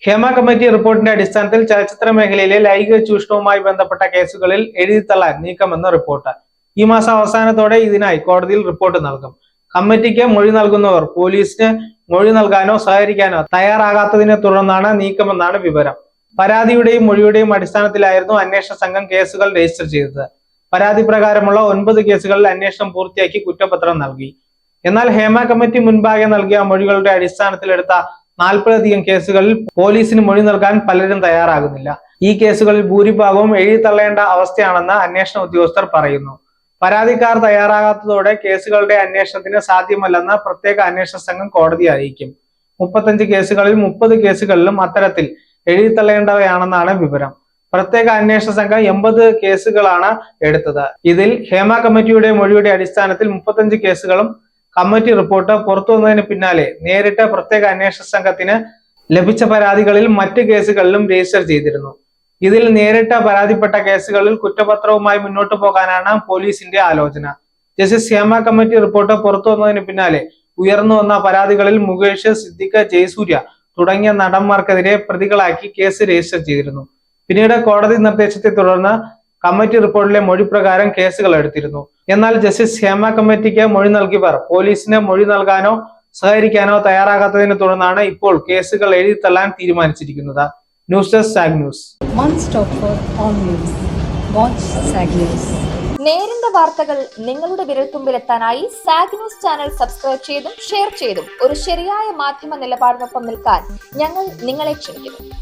Hema committee റിപ്പോർട്ടിന്റെ അടിസ്ഥാനത്തിൽ ചലച്ചിത്ര മേഖലയിലെ ലൈംഗിക ചൂഷണവുമായി ബന്ധപ്പെട്ട കേസുകളിൽ എഴുതിത്തള്ളാൻ നീക്കമെന്ന് റിപ്പോർട്ട്. ഈ മാസം അവസാനത്തോടെ ഇതിനായി കോടതിയിൽ റിപ്പോർട്ട് നൽകും. കമ്മിറ്റിക്ക് മൊഴി നൽകുന്നവർ പോലീസിന് മൊഴി നൽകാനോ സഹകരിക്കാനോ തയ്യാറാകാത്തതിനെ തുടർന്നാണ് നീക്കമെന്നാണ് വിവരം. പരാതിയുടെയും മൊഴിയുടെയും അടിസ്ഥാനത്തിലായിരുന്നു അന്വേഷണ സംഘം കേസുകൾ രജിസ്റ്റർ ചെയ്തത്. പരാതി പ്രകാരമുള്ള 9 കേസുകളിൽ അന്വേഷണം പൂർത്തിയാക്കി കുറ്റപത്രം നൽകി. എന്നാൽ ഹേമ കമ്മിറ്റി മുൻപാകെ നൽകിയ മൊഴികളുടെ അടിസ്ഥാനത്തിലെടുത്ത 40-ലധികം കേസുകളിൽ പോലീസിന് മൊഴി നൽകാൻ പലരും തയ്യാറാകുന്നില്ല. ഈ കേസുകളിൽ ഭൂരിഭാഗവും എഴുതിത്തള്ളേണ്ട അവസ്ഥയാണെന്ന് അന്വേഷണ ഉദ്യോഗസ്ഥർ പറയുന്നു. പരാതിക്കാർ തയ്യാറാകാത്തതോടെ കേസുകളുടെ അന്വേഷണത്തിന് സാധ്യമല്ലെന്ന് പ്രത്യേക അന്വേഷണ സംഘം കോടതിയെ അറിയിക്കും. 35 കേസുകളിൽ 30 കേസുകളിലും അത്തരത്തിൽ എഴുതിത്തള്ളേണ്ടവയാണെന്നാണ് വിവരം. പ്രത്യേക അന്വേഷണ സംഘം 80 കേസുകളാണ് എടുത്തത്. ഇതിൽ ഹേമ കമ്മിറ്റിയുടെ മൊഴിയുടെ അടിസ്ഥാനത്തിൽ 35 കേസുകളും കമ്മിറ്റി റിപ്പോർട്ട് പുറത്തു വന്നതിന് പിന്നാലെ നേരിട്ട് പ്രത്യേക അന്വേഷണ സംഘത്തിന് ലഭിച്ച പരാതികളിൽ മറ്റ് കേസുകളിലും രജിസ്റ്റർ ചെയ്തിരുന്നു. ഇതിൽ നേരിട്ട് പരാതിപ്പെട്ട കേസുകളിൽ കുറ്റപത്രവുമായി മുന്നോട്ടു പോകാനാണ് പോലീസിന്റെ ആലോചന. ജസ്റ്റിസ് ഹേമ കമ്മിറ്റി റിപ്പോർട്ട് പുറത്തു വന്നതിന് പിന്നാലെ ഉയർന്നു വന്ന പരാതികളിൽ മുകേഷ്, സിദ്ദിഖ്, ജയസൂര്യ തുടങ്ങിയ നടന്മാർക്കെതിരെ പ്രതികളാക്കി കേസ് രജിസ്റ്റർ ചെയ്തിരുന്നു. പിന്നീട് കോടതി നിർദ്ദേശത്തെ തുടർന്ന് കമ്മിറ്റി റിപ്പോർട്ടിലെ മൊഴി പ്രകാരം കേസുകൾ എടുത്തിരുന്നു. എന്നാൽ ജസ്റ്റിസ് ഹേമ കമ്മിറ്റിക്ക് മൊഴി നൽകിയവർ പോലീസിന് മൊഴി നൽകാനോ സഹകരിക്കാനോ തയ്യാറാകാത്തതിനെ തുടർന്നാണ് ഇപ്പോൾ കേസുകൾ എഴുതിത്തള്ളാൻ തീരുമാനിച്ചിരിക്കുന്നത്. News desk zag news. നേരിന്റെ വാർത്തകൾ നിങ്ങളുടെ വിരൽത്തുമ്പിലെത്താനായി സാഗ് ന്യൂസ് ചാനൽ സബ്സ്ക്രൈബ് ചെയ്തും ഷെയർ ചെയ്തും ഒരു ശരിയായ മാധ്യമ നിലപാടിനൊപ്പം നിൽക്കാൻ ഞങ്ങൾ നിങ്ങളെ ക്ഷണിക്കുന്നു.